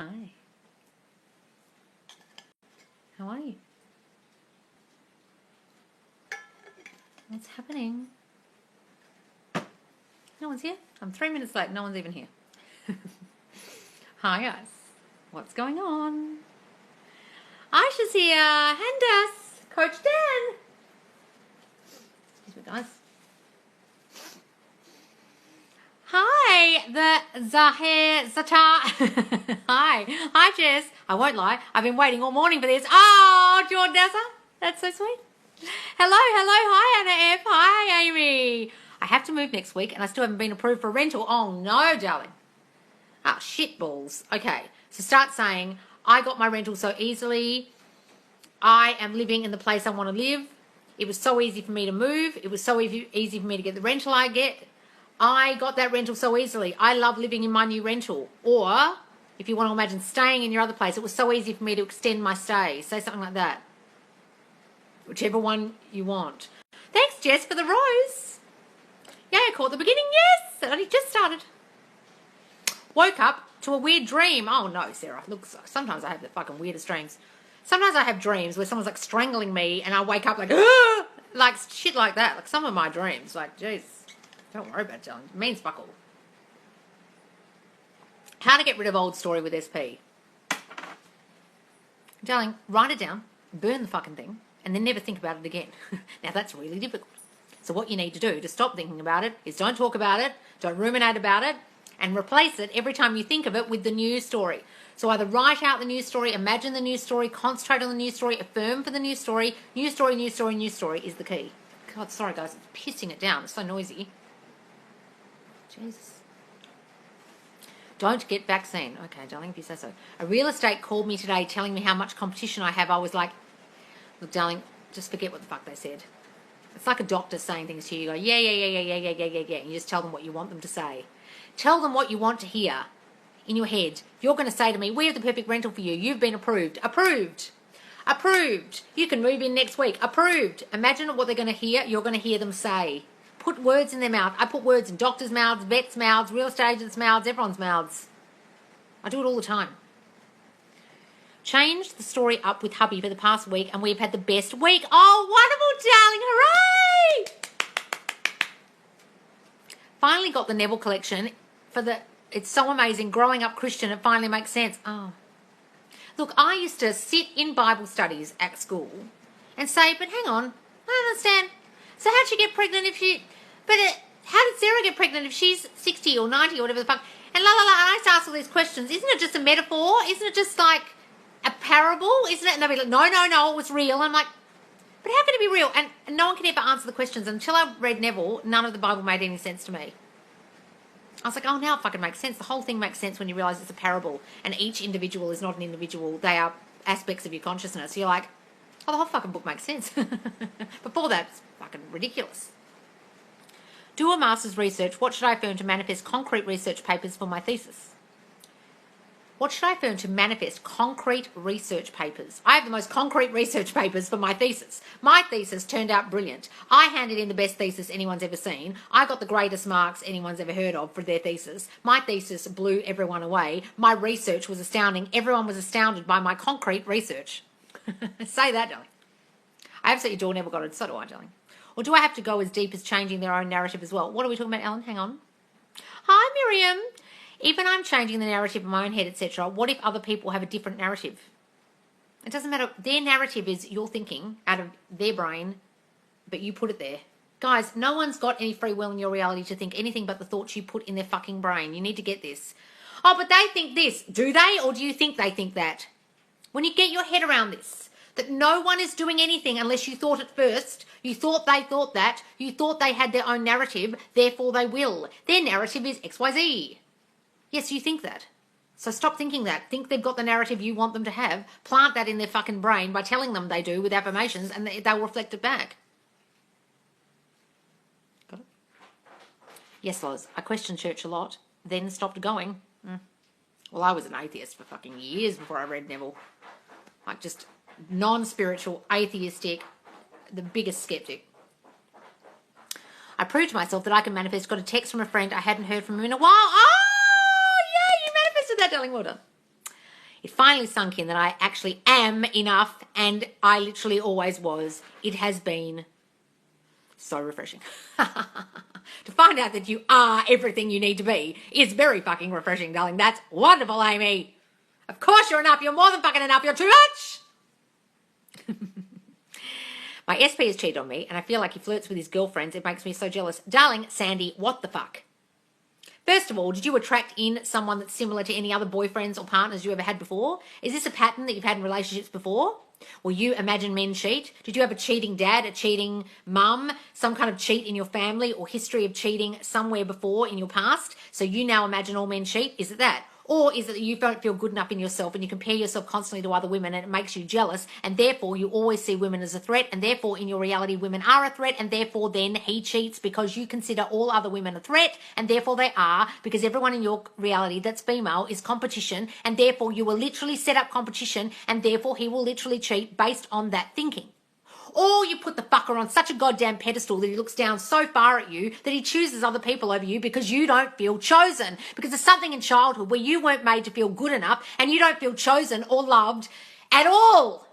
Hi. How are you? What's happening? No one's here? I'm 3 minutes late. No one's even here. Hi, guys. What's going on? Aisha's here. Handas. Coach Dan. Excuse me, guys. Hi, the Zahir Zata. Hi, Jess. I won't lie. I've been waiting all morning for this. Oh, Jordessa. That's so sweet. Hello. Hi, Anna F. Hi, Amy. I have to move next week and I still haven't been approved for rental. Oh, no, darling. Ah, shit balls. Okay, so start saying, I got my rental so easily. I am living in the place I want to live. It was so easy for me to move. It was so easy for me to get the rental I get. I got that rental so easily. I love living in my new rental. Or, if you want to imagine staying in your other place, it was so easy for me to extend my stay. Say something like that. Whichever one you want. Thanks, Jess, for the rose. Yeah, I caught the beginning. Yes, it only just started. Woke up to a weird dream. Oh, no, Sarah. Look, sometimes I have the fucking weirdest dreams. Sometimes I have dreams where someone's like strangling me and I wake up like, ah! Like shit like that. Like some of my dreams. Like, jeez. Don't worry about it, darling. It means fuck all. How to get rid of old story with SP. Darling, write it down, burn the fucking thing, and then never think about it again. Now, that's really difficult. So what you need to do to stop thinking about it is don't talk about it, don't ruminate about it, and replace it every time you think of it with the new story. So either write out the new story, imagine the new story, concentrate on the new story, affirm for the new story. New story, new story, new story is the key. God, sorry guys, it's pissing it down. It's so noisy. Jesus. Don't get vaccine. Okay, darling, if you say so. A real estate called me today telling me how much competition I have. I was like, look, darling, just forget what the fuck they said. It's like a doctor saying things to you. You go, yeah. And you just tell them what you want them to say. Tell them what you want to hear in your head. You're going to say to me, we have the perfect rental for you. You've been approved. Approved. Approved. You can move in next week. Approved. Imagine what they're going to hear. You're going to hear them say. Put words in their mouth. I put words in doctors' mouths, vets' mouths, real estate agents' mouths, everyone's mouths. I do it all the time. Changed the story up with hubby for the past week and we've had the best week. Oh, wonderful, darling. Hooray! Finally got the Neville collection it's so amazing. Growing up Christian, it finally makes sense. Oh. Look, I used to sit in Bible studies at school and say, but hang on, I don't understand. So how'd she get pregnant how did Sarah get pregnant if she's 60 or 90 or whatever the fuck? And la. And I used to ask all these questions. Isn't it just a metaphor? Isn't it just like a parable? Isn't it? And they'd be like, no, it was real. And I'm like, but how can it be real? And no one can ever answer the questions. Until I read Neville, none of the Bible made any sense to me. I was like, oh, now it fucking makes sense. The whole thing makes sense when you realise it's a parable. And each individual is not an individual. They are aspects of your consciousness. So you're like, oh, the whole fucking book makes sense. Before that, it's fucking ridiculous. Do a master's research. What should I affirm to manifest concrete research papers for my thesis? What should I affirm to manifest concrete research papers? I have the most concrete research papers for my thesis. My thesis turned out brilliant. I handed in the best thesis anyone's ever seen. I got the greatest marks anyone's ever heard of for their thesis. My thesis blew everyone away. My research was astounding. Everyone was astounded by my concrete research. Say that, darling. I absolutely adore Neville Goddard. So do I, darling. Or do I have to go as deep as changing their own narrative as well? What are we talking about, Ellen? Hang on. Hi, Miriam. Even I'm changing the narrative in my own head, etc. What if other people have a different narrative? It doesn't matter. Their narrative is your thinking out of their brain, but you put it there. Guys, no one's got any free will in your reality to think anything but the thoughts you put in their fucking brain. You need to get this. Oh, but they think this. Do they? Or do you think they think that? When you get your head around this, that no one is doing anything unless you thought it first. You thought they thought that. You thought they had their own narrative, therefore they will. Their narrative is XYZ. Yes, you think that. So stop thinking that. Think they've got the narrative you want them to have. Plant that in their fucking brain by telling them they do with affirmations and they'll reflect it back. Got it? Yes, Loz. I questioned church a lot, then stopped going. Well, I was an atheist for fucking years before I read Neville. Like just non-spiritual, atheistic, the biggest skeptic. I proved to myself that I can manifest. Got a text from a friend I hadn't heard from him in a while. Oh, yeah, you manifested that, darling. Well done. It finally sunk in that I actually am enough, and I literally always was. It has been so refreshing. To find out that you are everything you need to be is very fucking refreshing, darling. That's wonderful, Amy. Of course you're enough. You're more than fucking enough. You're too much. My SP has cheated on me, and I feel like he flirts with his girlfriends. It makes me so jealous. Darling, Sandy, what the fuck? First of all, did you attract in someone that's similar to any other boyfriends or partners you ever had before? Is this a pattern that you've had in relationships before? Will you imagine men cheat? Did you have a cheating dad, a cheating mum, some kind of cheat in your family or history of cheating somewhere before in your past? So you now imagine all men cheat? Is it that? Or is it that you don't feel good enough in yourself and you compare yourself constantly to other women and it makes you jealous, and therefore you always see women as a threat, and therefore in your reality women are a threat, and therefore then he cheats because you consider all other women a threat, and therefore they are, because everyone in your reality that's female is competition, and therefore you will literally set up competition, and therefore he will literally cheat based on that thinking. Or you put the fucker on such a goddamn pedestal that he looks down so far at you that he chooses other people over you because you don't feel chosen. Because there's something in childhood where you weren't made to feel good enough and you don't feel chosen or loved at all.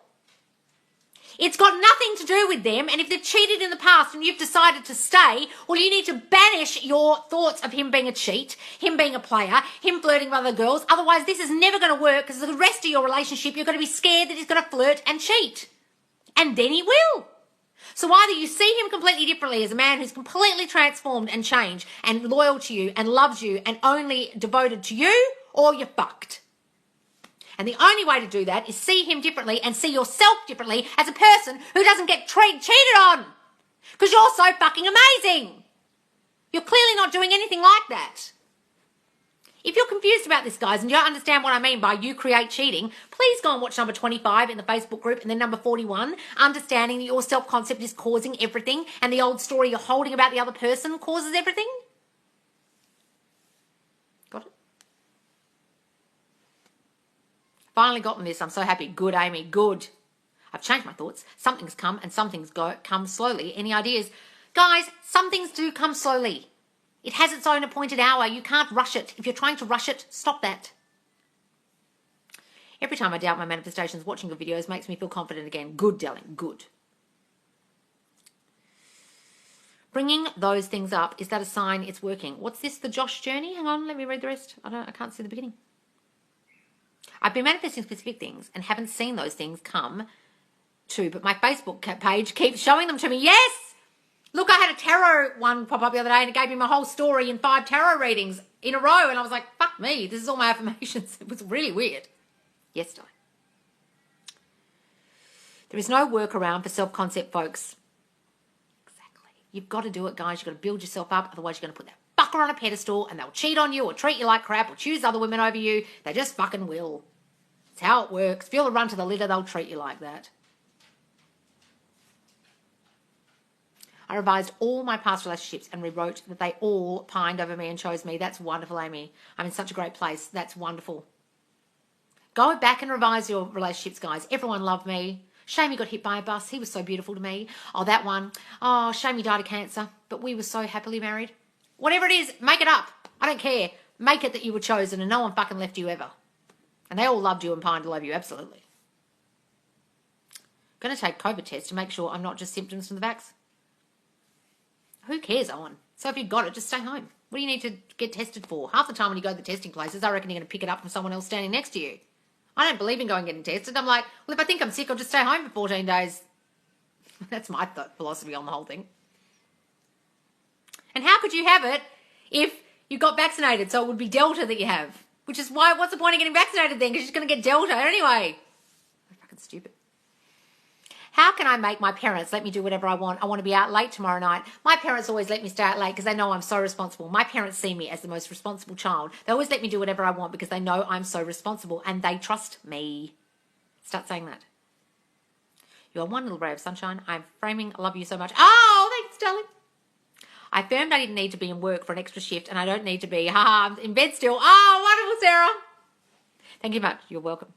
It's got nothing to do with them, and if they've cheated in the past and you've decided to stay, well, you need to banish your thoughts of him being a cheat, him being a player, him flirting with other girls. Otherwise, this is never going to work, because the rest of your relationship, you're going to be scared that he's going to flirt and cheat. And then he will. So either you see him completely differently as a man who's completely transformed and changed and loyal to you and loves you and only devoted to you, or you're fucked. And the only way to do that is see him differently and see yourself differently as a person who doesn't get cheated on. Because you're so fucking amazing. You're clearly not doing anything like that. If you're confused about this, guys, and you don't understand what I mean by you create cheating, please go and watch number 25 in the Facebook group and then number 41, understanding that your self-concept is causing everything and the old story you're holding about the other person causes everything. Got it? Finally gotten this. I'm so happy. Good, Amy. Good. I've changed my thoughts. Something's come and some things come slowly. Any ideas? Guys, some things do come slowly. It has its own appointed hour. You can't rush it. If you're trying to rush it, stop that. Every time I doubt my manifestations, watching your videos makes me feel confident again. Good, darling, good. Bringing those things up, is that a sign it's working? What's this, the Josh journey? Hang on, let me read the rest. I can't see the beginning. I've been manifesting specific things and haven't seen those things come to, but my Facebook page keeps showing them to me. Yes! Look, I had a tarot one pop up the other day and it gave me my whole story in 5 tarot readings in a row. And I was like, fuck me, this is all my affirmations. It was really weird. Yes, darling. There is no workaround for self-concept, folks. Exactly. You've got to do it, guys. You've got to build yourself up. Otherwise, you're going to put that fucker on a pedestal and they'll cheat on you or treat you like crap or choose other women over you. They just fucking will. It's how it works. If you're the run to the litter, they'll treat you like that. I revised all my past relationships and rewrote that they all pined over me and chose me. That's wonderful, Amy. I'm in such a great place. That's wonderful. Go back and revise your relationships, guys. Everyone loved me. Shame he got hit by a bus. He was so beautiful to me. Oh, that one. Oh, shame he died of cancer. But we were so happily married. Whatever it is, make it up. I don't care. Make it that you were chosen and no one fucking left you ever. And they all loved you and pined to love you, absolutely. Going to take COVID test to make sure I'm not just symptoms from the vax. Who cares, Owen? So if you've got it, just stay home. What do you need to get tested for? Half the time when you go to the testing places, I reckon you're going to pick it up from someone else standing next to you. I don't believe in going and getting tested. I'm like, well, if I think I'm sick, I'll just stay home for 14 days. That's my philosophy on the whole thing. And how could you have it if you got vaccinated? So it would be Delta that you have. Which is why, what's the point of getting vaccinated then? Because you're just going to get Delta anyway. Fucking stupid. How can I make my parents let me do whatever I want? I want to be out late tomorrow night. My parents always let me stay out late because they know I'm so responsible. My parents see me as the most responsible child. They always let me do whatever I want because they know I'm so responsible and they trust me. Start saying that. You are one little ray of sunshine. I'm framing. I love you so much. Oh, thanks, darling. I affirmed I didn't need to be in work for an extra shift and I don't need to be. I'm in bed still. Oh, wonderful, Sarah. Thank you much. You're welcome.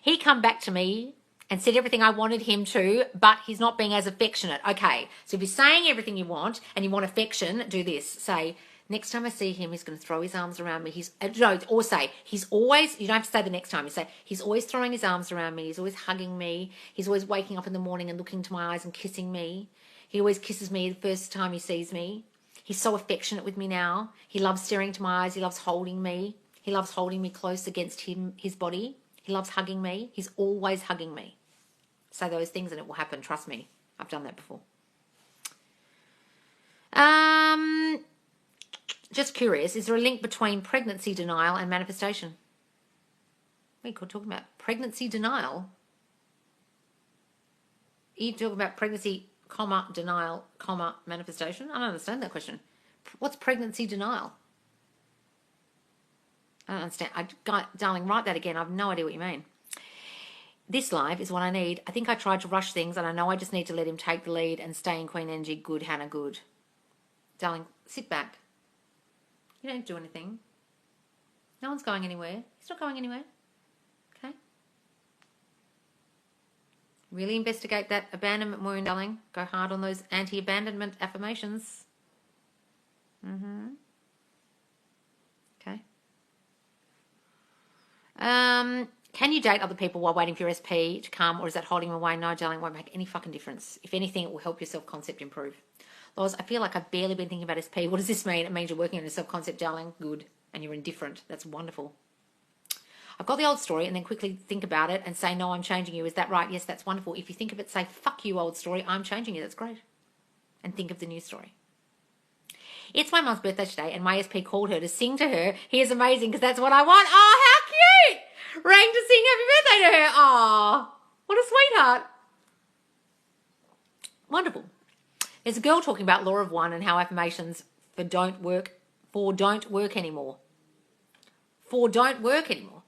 He come back to me and said everything I wanted him to, but he's not being as affectionate. Okay, so if you're saying everything you want and you want affection, do this. Say, Next time I see him, he's going to throw his arms around me. Or say, he's always, you don't have to say the next time. You say, he's always throwing his arms around me. He's always hugging me. He's always waking up in the morning and looking into my eyes and kissing me. He always kisses me the first time he sees me. He's so affectionate with me now. He loves staring into my eyes. He loves holding me. He loves holding me close against his body. He loves hugging me. He's always hugging me. Say those things and it will happen. Trust me. I've done that before. Just curious, is there a link between pregnancy denial and manifestation? We could talk about pregnancy denial. Are you talking about pregnancy, denial, manifestation? I don't understand that question. What's pregnancy denial? I don't understand. Darling, write that again. I have no idea what you mean. This live is what I need. I think I tried to rush things and I know I just need to let him take the lead and stay in Queen energy. Good, Hannah, good. Darling, sit back. You don't do anything. No one's going anywhere. He's not going anywhere. Okay? Really investigate that abandonment wound, darling. Go hard on those anti-abandonment affirmations. Okay. Can you date other people while waiting for your SP to come, or is that holding them away? No, darling, it won't make any fucking difference. If anything, it will help your self-concept improve. Loz, I feel like I've barely been thinking about SP. What does this mean? It means you're working on your self-concept, darling. Good. And you're indifferent. That's wonderful. I've got the old story and then quickly think about it and say, no, I'm changing you. Is that right? Yes, that's wonderful. If you think of it, say, fuck you, old story. I'm changing you. That's great. And think of the new story. It's my mum's birthday today and my SP called her to sing to her. He is amazing because that's what I want. Oh, how cute. Rang to sing happy birthday to her. Oh, what a sweetheart. Wonderful. There's a girl talking about law of one and how affirmations don't work anymore. For don't work anymore.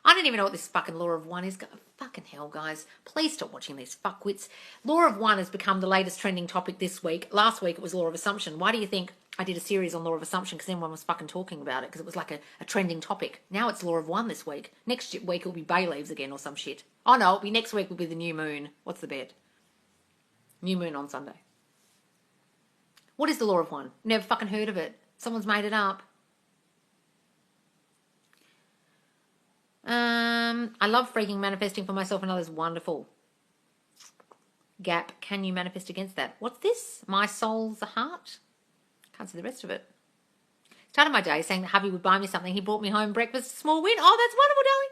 I don't even know what this fucking law of one is. Fucking hell, guys. Please stop watching these fuckwits. Law of one has become the latest trending topic this week. Last week it was law of assumption. Why do you think I did a series on law of assumption? Because everyone was fucking talking about it because it was like a trending topic. Now it's law of one this week. Next week it'll be bay leaves again or some shit. Oh no, next week will be the new moon. What's the bet? New moon on Sunday. What is the law of one? Never fucking heard of it. Someone's made it up. I love freaking manifesting for myself and others. Wonderful. Gap. Can you manifest against that? What's this? My soul's a heart? Can't see the rest of it. Started my day saying that hubby would buy me something. He brought me home breakfast. Small win. Oh, that's wonderful, darling.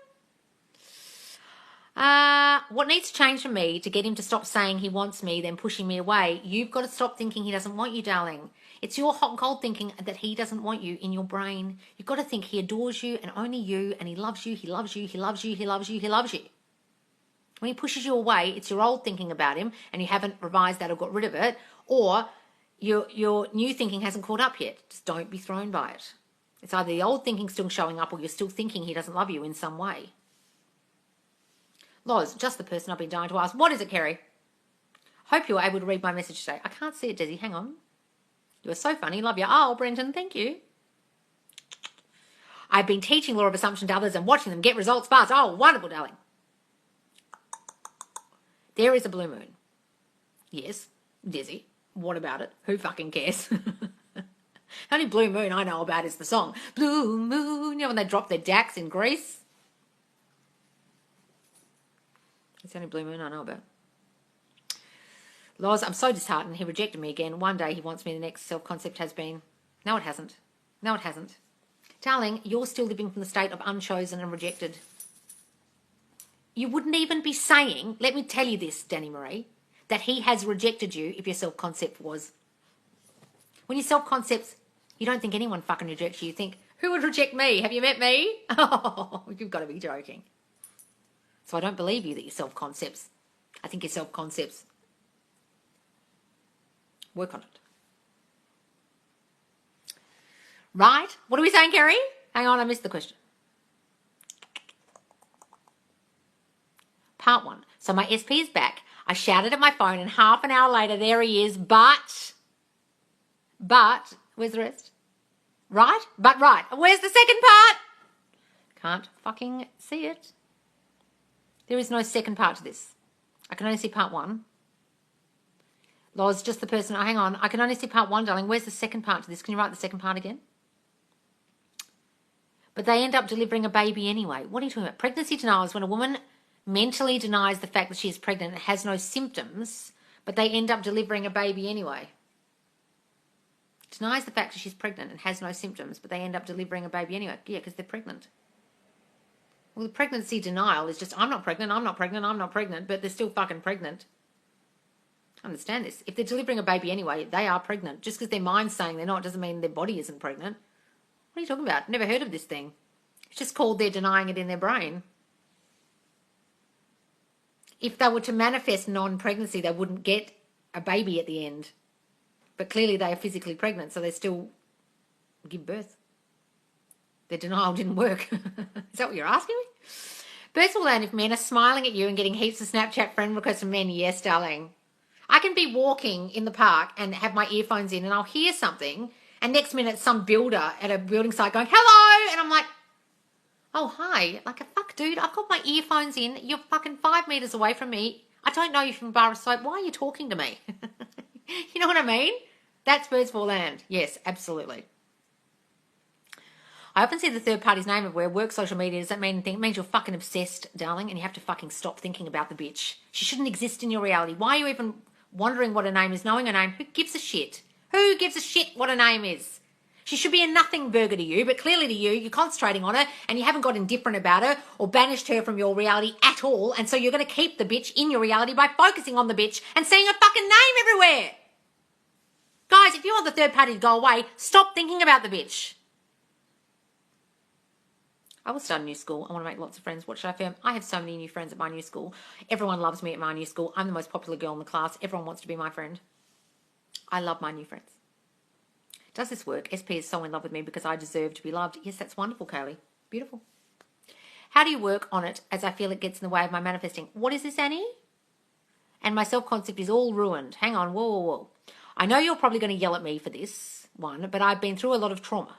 What needs to change for me to get him to stop saying he wants me, then pushing me away? You've got to stop thinking he doesn't want you, darling. It's your hot and cold thinking that he doesn't want you in your brain. You've got to think he adores you and only you, and he loves you, he loves you, he loves you, he loves you, he loves you. When he pushes you away, it's your old thinking about him and you haven't revised that or got rid of it, or your new thinking hasn't caught up yet. Just don't be thrown by it. It's either the old thinking still showing up or you're still thinking he doesn't love you in some way. Loz, just the person I've been dying to ask. What is it, Kerry? Hope you were able to read my message today. I can't see it, Desi. Hang on. You are so funny. Love you. Oh, Brenton, thank you. I've been teaching law of assumption to others and watching them get results fast. Oh, wonderful, darling. There is a blue moon. Yes, Desi. What about it? Who fucking cares? The only blue moon I know about is the song Blue Moon. You know when they drop their dacks in Greece? It's the only blue moon I know about. Loz, I'm so disheartened. He rejected me again. One day he wants me. The next self-concept has been. No, it hasn't. No, it hasn't. Darling, you're still living from the state of unchosen and rejected. You wouldn't even be saying, let me tell you this, Danny Marie, that he has rejected you if your self-concept was. When your self-concepts, you don't think anyone fucking rejects you. You think, who would reject me? Have you met me? Oh, you've got to be joking. So I don't believe you that your self-concepts. I think your self-concepts. Work on it. Right? What are we saying, Kerry? Hang on, I missed the question. Part 1. So my SP is back. I shouted at my phone and half an hour later, there he is. But, where's the rest? Right? But right. Where's the second part? Can't fucking see it. There is no second part to this. I can only see part 1. Loz, just the person. Oh, hang on. I can only see part 1, darling. Where's the second part to this? Can you write the second part again? but they end up delivering a baby anyway. What are you talking about? Pregnancy denial is when a woman mentally denies the fact that she is pregnant and has no symptoms, but they end up delivering a baby anyway. Denies the fact that she's pregnant and has no symptoms, but they end up delivering a baby anyway. Yeah, because they're pregnant. Well, the pregnancy denial is just, I'm not pregnant, I'm not pregnant, I'm not pregnant, but they're still fucking pregnant. Understand this. If they're delivering a baby anyway, they are pregnant. Just because their mind's saying they're not doesn't mean their body isn't pregnant. What are you talking about? Never heard of this thing. It's just called they're denying it in their brain. If they were to manifest non-pregnancy, they wouldn't get a baby at the end. But clearly they are physically pregnant, so they still give birth. Their denial didn't work. Is that what you're asking me? First of all, if men are smiling at you and getting heaps of Snapchat friend requests from men, yes, darling. I can be walking in the park and have my earphones in and I'll hear something, and next minute some builder at a building site going, hello, and I'm like, oh, hi. Like, fuck, dude, I've got my earphones in. You're fucking 5 meters away from me. I don't know you from a bar of soap. Why are you talking to me? You know what I mean? That's birds for land. Yes, absolutely. I often see the third party's name everywhere. Work, social media. Does that mean anything? It means you're fucking obsessed, darling, and you have to fucking stop thinking about the bitch. She shouldn't exist in your reality. Why are you even wondering what her name is, knowing her name? Who gives a shit? Who gives a shit what her name is? She should be a nothing burger to you, but clearly to you, you're concentrating on her and you haven't got indifferent about her or banished her from your reality at all, and so you're going to keep the bitch in your reality by focusing on the bitch and seeing her fucking name everywhere. Guys, if you want the third party to go away, stop thinking about the bitch. I will start a new school. I want to make lots of friends. What should I affirm? I have so many new friends at my new school. Everyone loves me at my new school. I'm the most popular girl in the class. Everyone wants to be my friend. I love my new friends. Does this work? SP is so in love with me because I deserve to be loved. Yes, that's wonderful, Kaylee. Beautiful. How do you work on it as I feel it gets in the way of my manifesting? What is this, Annie? And my self-concept is all ruined. Hang on. Whoa, whoa, whoa. I know you're probably going to yell at me for this one, but I've been through a lot of trauma.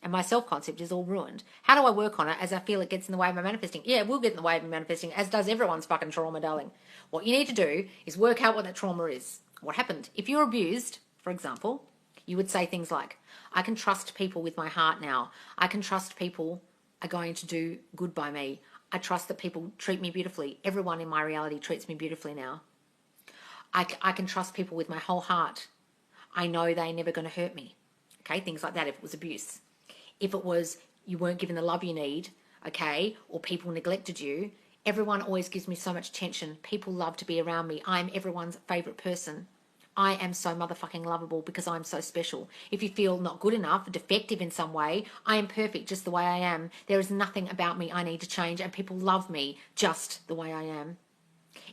And my self-concept is all ruined. How do I work on it as I feel it gets in the way of my manifesting? Yeah, it will get in the way of my manifesting, as does everyone's fucking trauma, darling. What you need to do is work out what that trauma is. What happened? If you're abused, for example, you would say things like, I can trust people with my heart now. I can trust people are going to do good by me. I trust that people treat me beautifully. Everyone in my reality treats me beautifully now. I can trust people with my whole heart. I know they're never going to hurt me. Okay, things like that if it was abuse. If it was you weren't given the love you need, okay, or people neglected you, everyone always gives me so much attention. People love to be around me. I'm everyone's favourite person. I am so motherfucking lovable because I'm so special. If you feel not good enough, defective in some way, I am perfect just the way I am. There is nothing about me I need to change, and people love me just the way I am.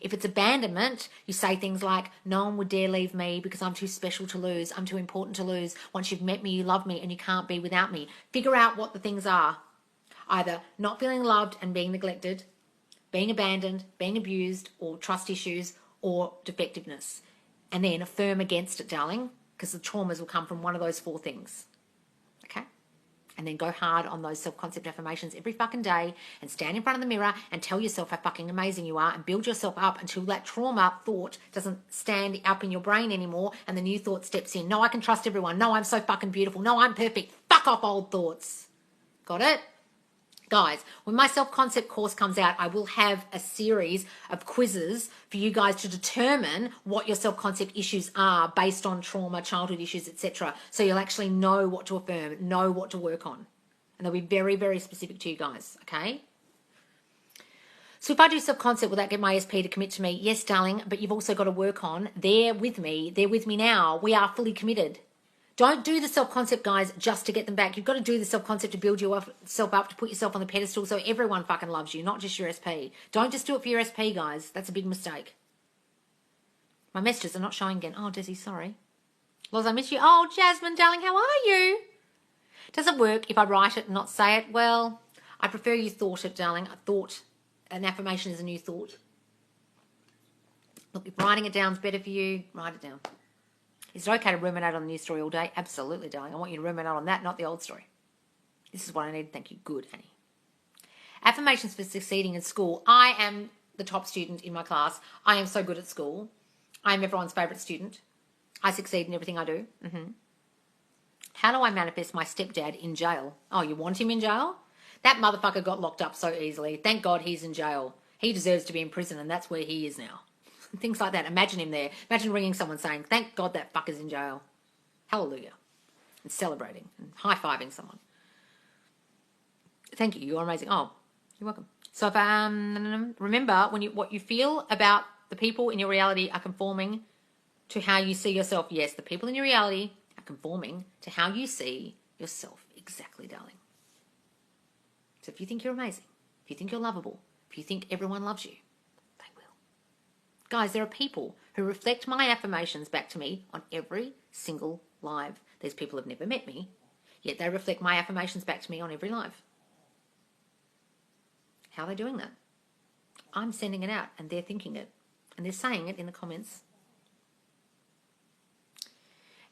If it's abandonment, you say things like, no one would dare leave me because I'm too special to lose. I'm too important to lose. Once you've met me, you love me and you can't be without me. Figure out what the things are. Either not feeling loved and being neglected, being abandoned, being abused, or trust issues, or defectiveness. And then affirm against it, darling, because the traumas will come from one of those 4 things. Okay? And then go hard on those self-concept affirmations every fucking day and stand in front of the mirror and tell yourself how fucking amazing you are and build yourself up until that trauma thought doesn't stand up in your brain anymore and the new thought steps in. No, I can trust everyone. No, I'm so fucking beautiful. No, I'm perfect. Fuck off, old thoughts. Got it? Guys, when my self-concept course comes out, I will have a series of quizzes for you guys to determine what your self-concept issues are based on trauma, childhood issues, etc. So you'll actually know what to affirm, know what to work on. And they'll be very, very specific to you guys, okay? So if I do self-concept, will that get my SP to commit to me? Yes, darling, but you've also got to work on, they're with me now. We are fully committed. Don't do the self-concept, guys, just to get them back. You've got to do the self-concept to build yourself up, to put yourself on the pedestal so everyone fucking loves you, not just your SP. Don't just do it for your SP, guys. That's a big mistake. My messages are not showing again. Oh, Desi, sorry. Loz, I miss you. Oh, Jasmine, darling, how are you? Does it work if I write it and not say it? Well, I prefer you thought it, darling. A thought, an affirmation is a new thought. Look, if writing it down is better for you, write it down. Is it okay to ruminate on the new story all day? Absolutely, darling. I want you to ruminate on that, not the old story. This is what I need. Thank you. Good, Annie. Affirmations for succeeding in school. I am the top student in my class. I am so good at school. I am everyone's favourite student. I succeed in everything I do. How do I manifest my stepdad in jail? Oh, you want him in jail? That motherfucker got locked up so easily. Thank God he's in jail. He deserves to be in prison, and that's where he is now. Things like that. Imagine him there. Imagine ringing someone saying, thank God that fucker's in jail. Hallelujah. And celebrating and high-fiving someone. Thank you. You're amazing. Oh, you're welcome. So if remember, what you feel about the people in your reality are conforming to how you see yourself. Yes, the people in your reality are conforming to how you see yourself. Exactly, darling. So if you think you're amazing, if you think you're lovable, if you think everyone loves you, they will. Guys, there are people who reflect my affirmations back to me on every single live. These people have never met me, yet they reflect my affirmations back to me on every live. How are they doing that? I'm sending it out and they're thinking it. And they're saying it in the comments.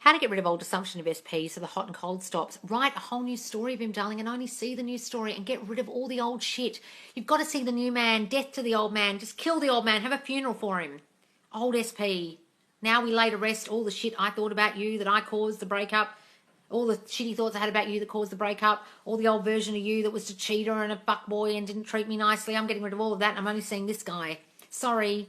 How to get rid of old assumption of SP so the hot and cold stops. Write a whole new story of him, darling, and only see the new story and get rid of all the old shit. You've got to see the new man. Death to the old man. Just kill the old man. Have a funeral for him. Old SP. Now we lay to rest all the shit I thought about you that I caused the breakup. All the shitty thoughts I had about you that caused the breakup. All the old version of you that was a cheater and a fuckboy and didn't treat me nicely. I'm getting rid of all of that and I'm only seeing this guy. Sorry.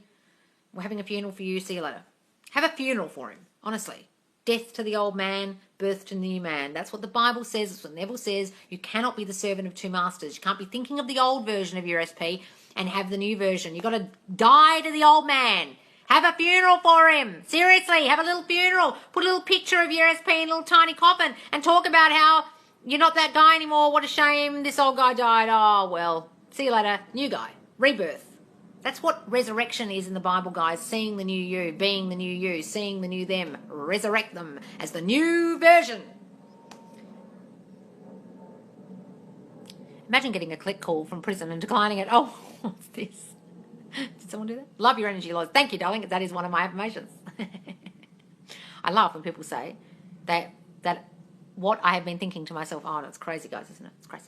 We're having a funeral for you. See you later. Have a funeral for him. Honestly. Death to the old man, birth to the new man. That's what the Bible says. That's what Neville says. You cannot be the servant of two masters. You can't be thinking of the old version of your SP and have the new version. You've got to die to the old man. Have a funeral for him. Seriously, have a little funeral. Put a little picture of your SP in a little tiny coffin and talk about how you're not that guy anymore. What a shame. This old guy died. Oh, well, see you later. New guy. Rebirth. That's what resurrection is in the Bible, guys. Seeing the new you, being the new you, seeing the new them. Resurrect them as the new version. Imagine getting a click call from prison and declining it. Oh, what's this? Did someone do that? Love your energy, Loz. Thank you, darling. That is one of my affirmations. I laugh when people say that what I have been thinking to myself, oh, no, it's crazy, guys, isn't it? It's crazy.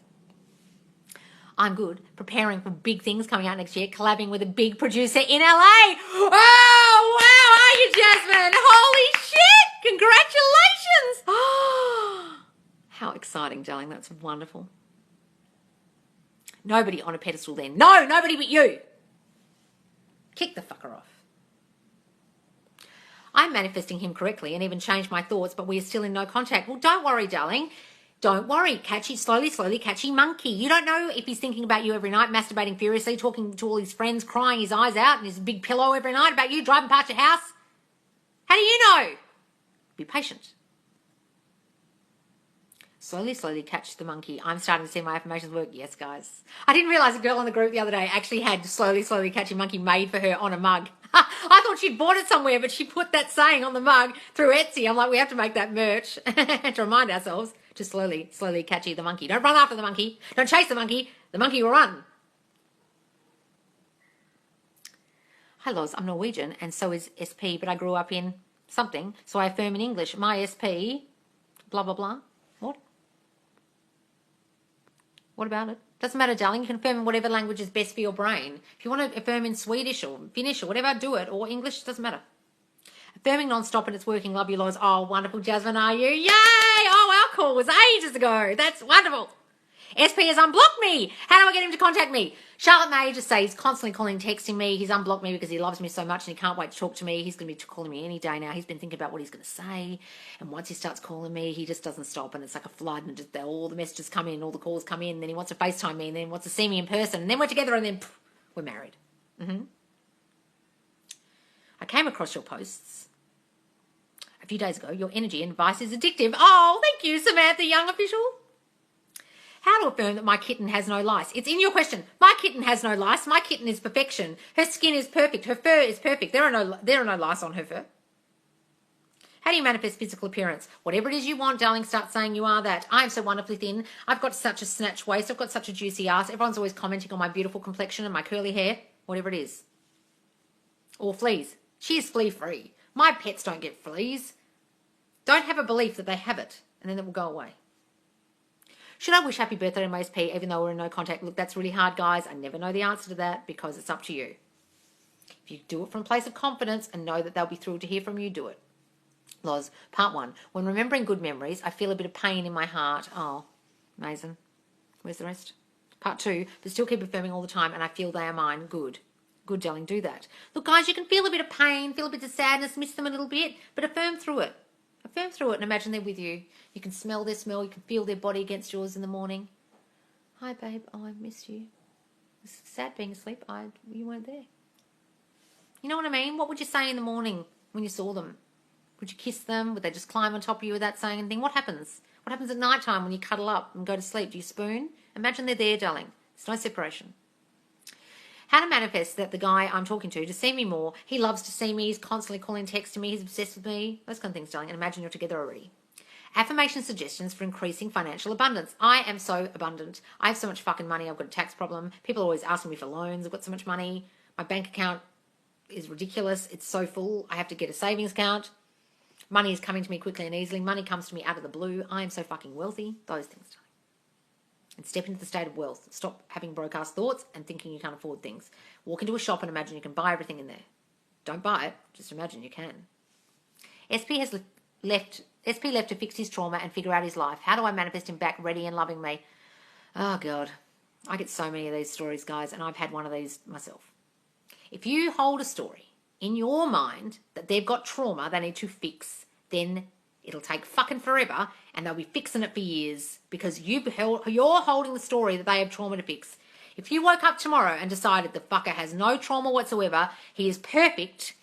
I'm good, preparing for big things coming out next year, collabing with a big producer in LA. Oh, wow, are you, Jasmine? Holy shit, congratulations. Oh, how exciting, darling. That's wonderful. Nobody on a pedestal then. No, nobody but you. Kick the fucker off. I'm manifesting him correctly and even changed my thoughts, but we are still in no contact. Well, don't worry, darling. Don't worry. Catchy, slowly, catchy monkey. You don't know if he's thinking about you every night, masturbating furiously, talking to all his friends, crying his eyes out and his big pillow every night about you, driving past your house. How do you know? Be patient. Slowly, catch the monkey. I'm starting to see my affirmations work. Yes, guys. I didn't realise a girl on the group the other day actually had slowly, catch a monkey made for her on a mug. I thought she'd bought it somewhere, but she put that saying on the mug through Etsy. I'm like, we have to make that merch to remind ourselves to slowly, catchy the monkey. Don't run after the monkey. Don't chase the monkey. The monkey will run. Hi, Loz. I'm Norwegian, and so is SP, but I grew up in something, so I affirm in English. My SP, blah, blah, blah. What? What about it? Doesn't matter, darling. You can affirm in whatever language is best for your brain. If you want to affirm in Swedish or Finnish or whatever, do it. Or English, doesn't matter. Affirming non-stop and it's working. Love you, Loz. Oh, wonderful, Jasmine, are you? Yay! Oh, our call was ages ago. That's wonderful. SP has unblocked me. How do I get him to contact me? Charlotte May just say he's constantly calling, texting me. He's unblocked me because he loves me so much and he can't wait to talk to me. He's going to be calling me any day now. He's been thinking about what he's going to say. And once he starts calling me, he just doesn't stop. And it's like a flood and just all the messages come in, all the calls come in. Then he wants to FaceTime me and then he wants to see me in person. And then we're together and then we're married. I came across your posts a few days ago. Your energy and advice is addictive. Oh, thank you, Samantha Young Official. How to affirm that my kitten has no lice? It's in your question. My kitten has no lice. My kitten is perfection. Her skin is perfect. Her fur is perfect. There are no lice on her fur. How do you manifest physical appearance? Whatever it is you want, darling, start saying you are that. I am so wonderfully thin. I've got such a snatched waist. I've got such a juicy ass. Everyone's always commenting on my beautiful complexion and my curly hair. Whatever it is. Or fleas. She is flea-free. My pets don't get fleas. Don't have a belief that they have it, and then it will go away. Should I wish happy birthday to my SP even though we're in no contact? Look, that's really hard, guys. I never know the answer to that because it's up to you. If you do it from a place of confidence and know that they'll be thrilled to hear from you, do it. Loz, part 1. When remembering good memories, I feel a bit of pain in my heart. Oh, amazing. Where's the rest? Part 2, but still keep affirming all the time, and I feel they are mine. Good. Good, darling, do that. Look, guys, you can feel a bit of pain, feel a bit of sadness, miss them a little bit, but affirm through it. Affirm through it and imagine they're with you. You can smell their smell. You can feel their body against yours in the morning. Hi, babe. Oh, I missed you. It's sad being asleep. You weren't there. You know what I mean? What would you say in the morning when you saw them? Would you kiss them? Would they just climb on top of you without saying anything? What happens? What happens at night time when you cuddle up and go to sleep? Do you spoon? Imagine they're there, darling. There's no separation. How to manifest that the guy I'm talking to see me more. He loves to see me. He's constantly calling, texting me. He's obsessed with me. Those kind of things, darling. And imagine you're together already. Affirmation suggestions for increasing financial abundance. I am so abundant. I have so much fucking money. I've got a tax problem. People are always asking me for loans. I've got so much money. My bank account is ridiculous. It's so full. I have to get a savings account. Money is coming to me quickly and easily. Money comes to me out of the blue. I am so fucking wealthy. Those things, darling. And step into the state of wealth. Stop having broke-ass thoughts and thinking you can't afford things. Walk into a shop and imagine you can buy everything in there. Don't buy it. Just imagine you can. SP left to fix his trauma and figure out his life. How do I manifest him back ready and loving me? Oh, God. I get so many of these stories, guys, and I've had one of these myself. If you hold a story in your mind that they've got trauma they need to fix, then it'll take fucking forever and they'll be fixing it for years because you're holding the story that they have trauma to fix. If you woke up tomorrow and decided the fucker has no trauma whatsoever, he is perfect,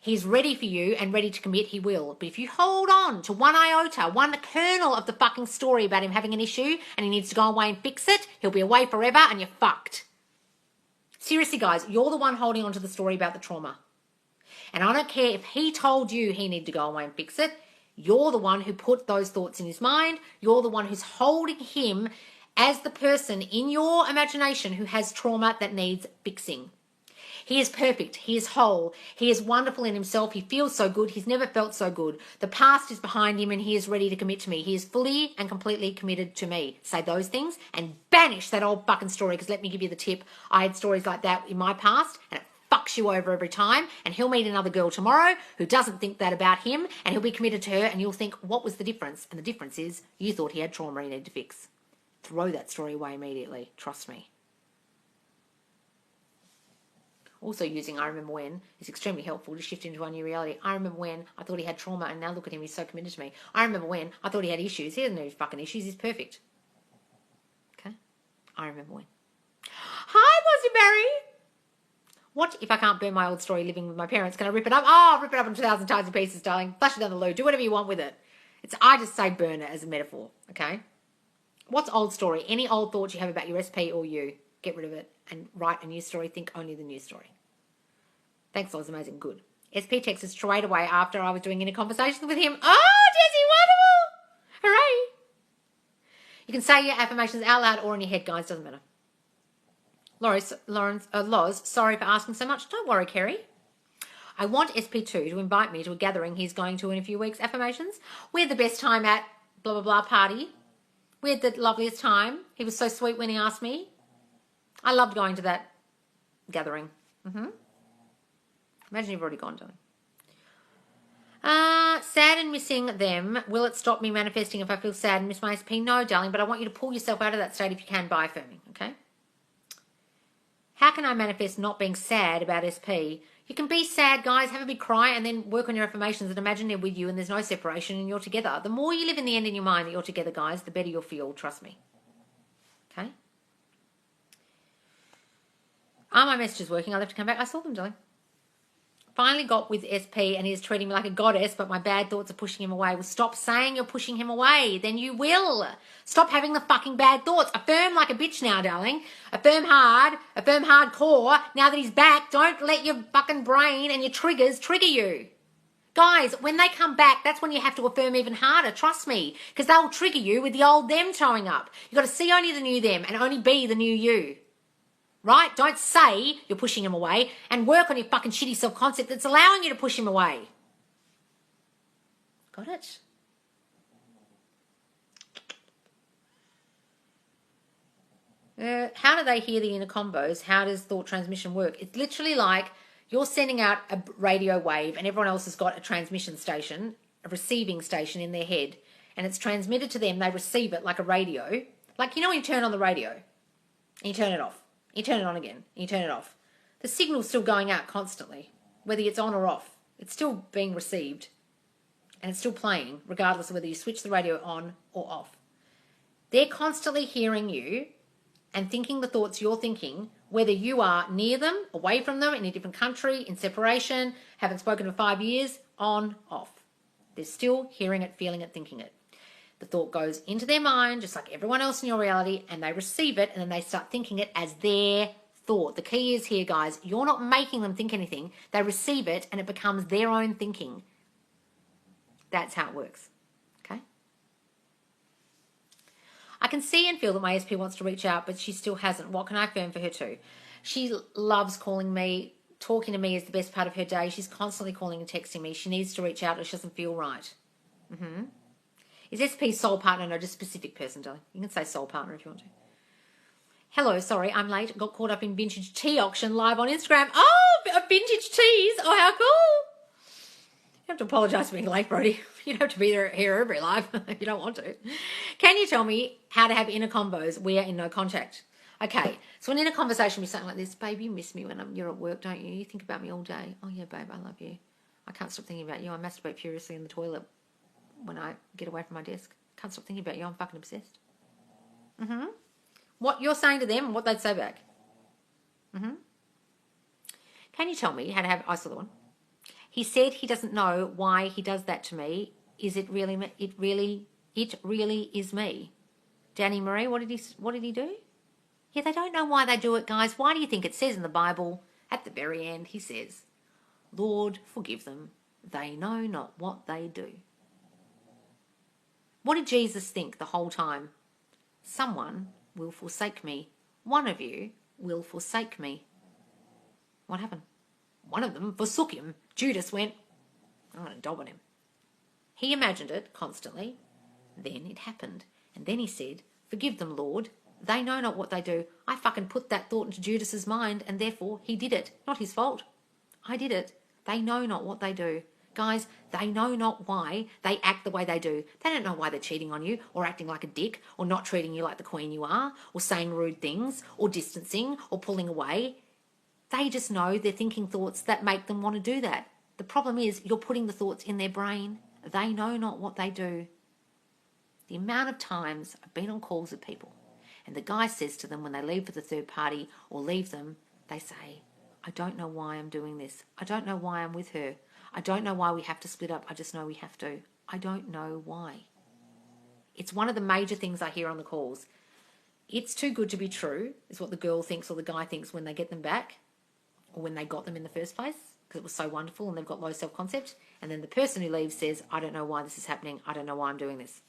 he's ready for you and ready to commit, he will. But if you hold on to one iota, one kernel of the fucking story about him having an issue and he needs to go away and fix it, he'll be away forever and you're fucked. Seriously, guys, you're the one holding on to the story about the trauma. And I don't care if he told you he needed to go away and fix it. You're the one who put those thoughts in his mind. You're the one who's holding him as the person in your imagination who has trauma that needs fixing. He is perfect. He is whole. He is wonderful in himself. He feels so good. He's never felt so good. The past is behind him and he is ready to commit to me. He is fully and completely committed to me. Say those things and banish that old fucking story, because let me give you the tip. I had stories like that in my past and it fucks you over every time, and he'll meet another girl tomorrow who doesn't think that about him and he'll be committed to her and you'll think, what was the difference? And the difference is you thought he had trauma he needed to fix. Throw that story away immediately. Trust me. Also using I remember when is extremely helpful to shift into a new reality. I remember when I thought he had trauma and now look at him, he's so committed to me. I remember when I thought he had issues. He doesn't have fucking issues. He's perfect. Okay? I remember when. Hi, Bossy Barry. What if I can't burn my old story living with my parents? Can I rip it up? Oh, I'll rip it up in 1,000 tons of pieces, darling. Flush it down the loo. Do whatever you want with it. I just say burn it as a metaphor, okay? What's old story? Any old thoughts you have about your SP or you, get rid of it and write a new story. Think only the new story. Thanks, Loz. Amazing. Good. SP texted straight away after I was doing any conversations with him. Oh, Jessie, wonderful. Hooray. You can say your affirmations out loud or in your head, guys. Doesn't matter. Loz, sorry for asking so much. Don't worry, Kerry. I want SP2 to invite me to a gathering he's going to in a few weeks. Affirmations. We had the best time at blah, blah, blah party. We had the loveliest time. He was so sweet when he asked me. I loved going to that gathering. Imagine you've already gone to it. Sad and missing them. Will it stop me manifesting if I feel sad and miss my SP? No, darling, but I want you to pull yourself out of that state if you can by affirming, okay? How can I manifest not being sad about SP? You can be sad, guys, have a big cry, and then work on your affirmations and imagine they're with you and there's no separation and you're together. The more you live in the end in your mind that you're together, guys, the better you'll feel, trust me. Okay? Are my messages working? I'll have to come back. I saw them, darling. Finally got with SP and he's treating me like a goddess, but my bad thoughts are pushing him away. Well, stop saying you're pushing him away. Then you will. Stop having the fucking bad thoughts. Affirm like a bitch now, darling. Affirm hard. Affirm hardcore. Now that he's back, don't let your fucking brain and your triggers trigger you. Guys, when they come back, that's when you have to affirm even harder. Trust me. Because they'll trigger you with the old them showing up. You've got to see only the new them and only be the new you. Right? Don't say you're pushing him away and work on your fucking shitty self-concept that's allowing you to push him away. Got it? How do they hear the inner combos? How does thought transmission work? It's literally like you're sending out a radio wave and everyone else has got a transmission station, a receiving station in their head, and it's transmitted to them. They receive it like a radio. Like, you know when you turn on the radio? And you turn it off. You turn it on again. And you turn it off. The signal's still going out constantly, whether it's on or off. It's still being received. And it's still playing, regardless of whether you switch the radio on or off. They're constantly hearing you and thinking the thoughts you're thinking, whether you are near them, away from them, in a different country, in separation, haven't spoken for 5 years, on, off. They're still hearing it, feeling it, thinking it. The thought goes into their mind, just like everyone else in your reality, and they receive it, and then they start thinking it as their thought. The key is here, guys, you're not making them think anything. They receive it, and it becomes their own thinking. That's how it works. Okay? I can see and feel that my SP wants to reach out, but she still hasn't. What can I affirm for her too? She loves calling me. Talking to me is the best part of her day. She's constantly calling and texting me. She needs to reach out or she doesn't feel right. Is SP soul partner? No, just specific person, darling. You can say soul partner if you want to. Hello, sorry, I'm late. Got caught up in vintage tea auction live on Instagram. Oh, vintage teas. Oh, how cool. You have to apologise for being late, Brody. You don't have to be there here every live if you don't want to. Can you tell me how to have inner combos? We are in no contact. Okay, so an inner conversation with something like this. Babe, you miss me when you're at work, don't you? You think about me all day. Oh, yeah, babe, I love you. I can't stop thinking about you. I masturbate furiously in the toilet when I get away from my desk. Can't stop thinking about you. I'm fucking obsessed. What you're saying to them and what they'd say back. Can you tell me how to have... I saw the one. He said he doesn't know why he does that to me. Is it really me? It really is me. Danny Marie, what did he do? Yeah, they don't know why they do it, guys. Why do you think it says in the Bible, at the very end, he says, Lord, forgive them. They know not what they do. What did Jesus think the whole time? Someone will forsake me. One of you will forsake me. What happened? One of them forsook him. Judas went, I'm going to dob on him. He imagined it constantly. Then it happened. And then he said, forgive them, Lord. They know not what they do. I fucking put that thought into Judas's mind and therefore he did it. Not his fault. I did it. They know not what they do. Guys, they know not why they act the way they do. They don't know why they're cheating on you or acting like a dick or not treating you like the queen you are or saying rude things or distancing or pulling away. They just know they're thinking thoughts that make them want to do that. The problem is you're putting the thoughts in their brain. They know not what they do. The amount of times I've been on calls with people and the guy says to them when they leave for the third party or leave them, they say, I don't know why I'm doing this. I don't know why I'm with her. I don't know why we have to split up. I just know we have to. I don't know why. It's one of the major things I hear on the calls. It's too good to be true is what the girl thinks or the guy thinks when they get them back or when they got them in the first place because it was so wonderful and they've got low self-concept. And then the person who leaves says, I don't know why this is happening. I don't know why I'm doing this.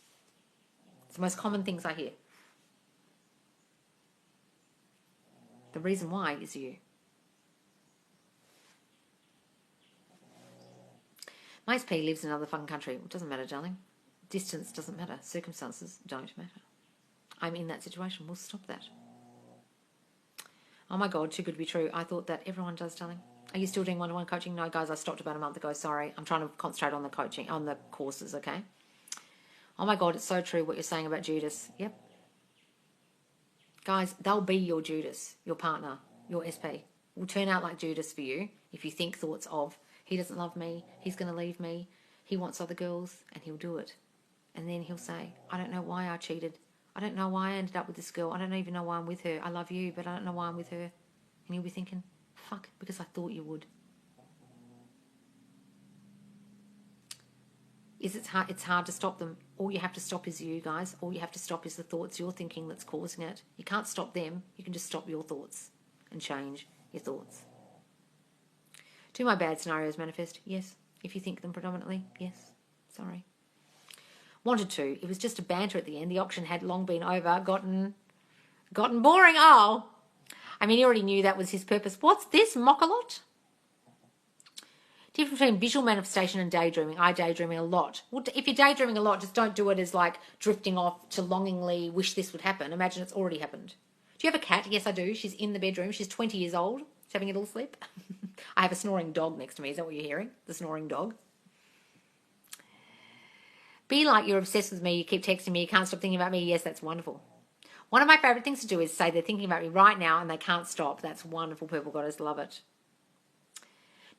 It's the most common things I hear. The reason why is you. My SP lives in another fucking country. It doesn't matter, darling. Distance doesn't matter. Circumstances don't matter. I'm in that situation. We'll stop that. Oh my God, too good to be true. I thought that everyone does, darling. Are you still doing one-to-one coaching? No, guys, I stopped about a month ago. Sorry. I'm trying to concentrate on the coaching, on the courses, okay? Oh my God, it's so true what you're saying about Judas. Yep. Guys, they'll be your Judas, your partner, your SP. Will turn out like Judas for you if you think thoughts of, he doesn't love me, he's going to leave me, he wants other girls, and he'll do it. And then he'll say, I don't know why I cheated. I don't know why I ended up with this girl. I don't even know why I'm with her. I love you, but I don't know why I'm with her. And you'll be thinking, fuck, because I thought you would. It's hard to stop them. All you have to stop is you, guys. All you have to stop is the thoughts you're thinking that's causing it. You can't stop them. You can just stop your thoughts and change your thoughts. Do my bad scenarios manifest? Yes. If you think them predominantly? Yes. Sorry. Wanted to. It was just a banter at the end. The auction had long been over. Gotten boring. Oh. I mean, he already knew that was his purpose. What's this? Mock-a-lot? Difference between visual manifestation and daydreaming. I daydreaming a lot. Well, if you're daydreaming a lot, just don't do it as like drifting off to longingly wish this would happen. Imagine it's already happened. Do you have a cat? Yes, I do. She's in the bedroom. She's 20 years old. She's having a little sleep. I have a snoring dog next to me. Is that what you're hearing? The snoring dog. Be like you're obsessed with me. You keep texting me. You can't stop thinking about me. Yes, that's wonderful. One of my favourite things to do is say they're thinking about me right now and they can't stop. That's wonderful, Purple Goddess. Love it.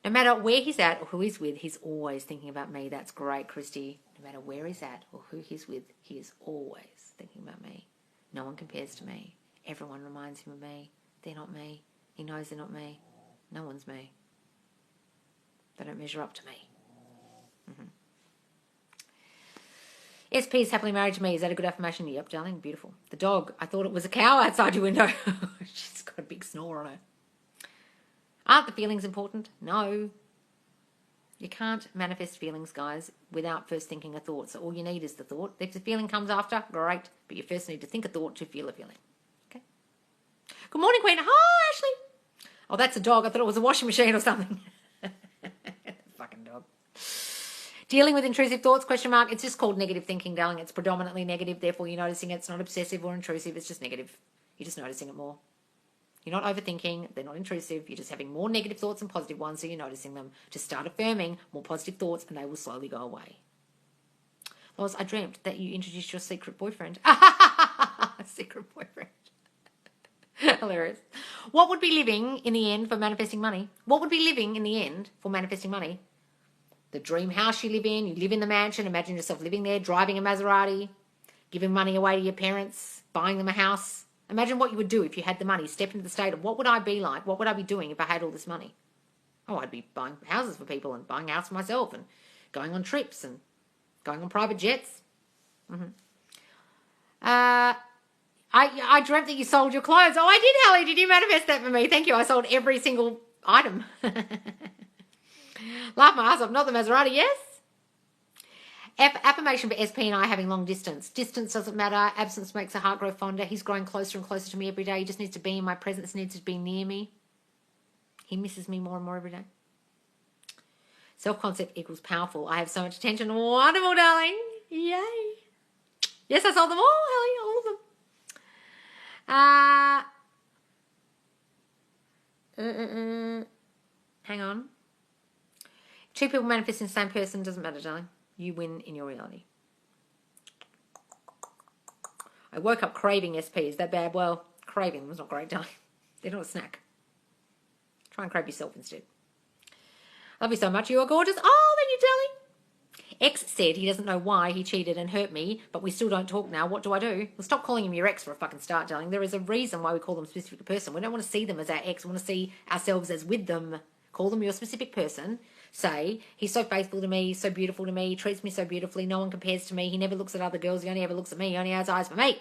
No matter where he's at or who he's with, he's always thinking about me. That's great, Christy. No matter where he's at or who he's with, he is always thinking about me. No one compares to me. Everyone reminds him of me. They're not me. He knows they're not me. No one's me. They don't measure up to me. SP is happily married to me. Is that a good affirmation? Yep, darling. Beautiful. The dog. I thought it was a cow outside your window. She's got a big snore on her. Aren't the feelings important? No. You can't manifest feelings, guys, without first thinking a thought. So all you need is the thought. If the feeling comes after, great. But you first need to think a thought to feel a feeling. Okay? Good morning, Queen. Hi, Ashley. Oh, that's a dog. I thought it was a washing machine or something. Fucking dog. Dealing with intrusive thoughts, question mark. It's just called negative thinking, darling. It's predominantly negative. Therefore, you're noticing it. It's not obsessive or intrusive. It's just negative. You're just noticing it more. You're not overthinking. They're not intrusive. You're just having more negative thoughts and positive ones, so you're noticing them. Just start affirming more positive thoughts, and they will slowly go away. Loz, I dreamt that you introduced your secret boyfriend. Secret boyfriend. Hilarious. What would be living in the end for manifesting money? What would be living in the end for manifesting money? The dream house you live in. You live in the mansion. Imagine yourself living there, driving a Maserati, giving money away to your parents, buying them a house. Imagine what you would do if you had the money. Step into the state of what would I be like? What would I be doing if I had all this money? Oh, I'd be buying houses for people and buying a house for myself and going on trips and going on private jets. I dreamt that you sold your clothes. Oh, I did, Hallie. Did you manifest that for me? Thank you. I sold every single item. Laugh my ass off. Not the Maserati, yes? Affirmation for SP and I having long distance. Distance doesn't matter. Absence makes the heart grow fonder. He's growing closer and closer to me every day. He just needs to be in my presence. He needs to be near me. He misses me more and more every day. Self-concept equals powerful. I have so much attention. Wonderful, darling. Yay. Yes, I sold them all, Hallie. All of them. Hang on. Two people manifesting the same person. Doesn't matter, darling. You win in your reality. I woke up craving SP. Is that bad? Well, craving was not great, darling. They're not a snack. Try and crave yourself instead. Love you so much. You are gorgeous. Oh, thank you, darling. Ex said he doesn't know why he cheated and hurt me, but we still don't talk now. What do I do? Well, stop calling him your ex for a fucking start, darling. There is a reason why we call them a specific person. We don't want to see them as our ex. We want to see ourselves as with them. Call them your specific person. Say, he's so faithful to me, so beautiful to me, he treats me so beautifully, no one compares to me, he never looks at other girls, he only ever looks at me, he only has eyes for me.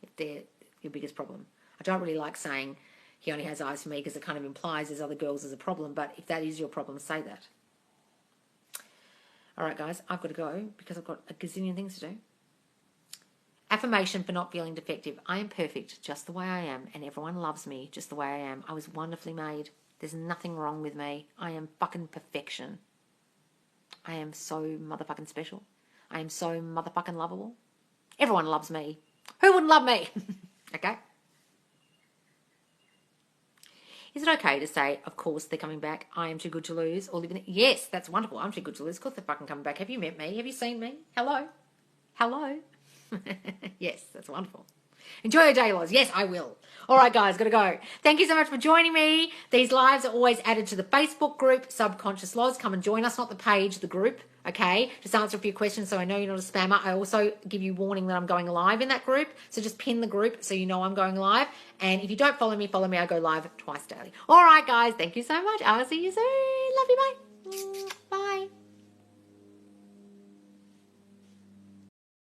If they're your biggest problem. I don't really like saying he only has eyes for me because it kind of implies there's other girls as a problem, but if that is your problem, say that. All right, guys, I've got to go because I've got a gazillion things to do. Affirmation for not feeling defective. I am perfect just the way I am, and everyone loves me just the way I am. I was wonderfully made. There's nothing wrong with me. I am fucking perfection. I am so motherfucking special. I am so motherfucking lovable. Everyone loves me. Who wouldn't love me? Okay? Is it okay to say, of course, they're coming back, I am too good to lose, or living? Yes, that's wonderful. I'm too good to lose. Of course they're fucking coming back. Have you met me? Have you seen me? Hello? Hello? Yes, that's wonderful. Enjoy your day, Loz. Yes, I will. All right, guys, got to go. Thank you so much for joining me. These lives are always added to the Facebook group, Subconscious Loz. Come and join us, not the page, the group, okay? Just answer a few questions so I know you're not a spammer. I also give you warning that I'm going live in that group, so just pin the group so you know I'm going live. And if you don't follow me, I go live twice daily. All right, guys, thank you so much. I'll see you soon. Love you, bye.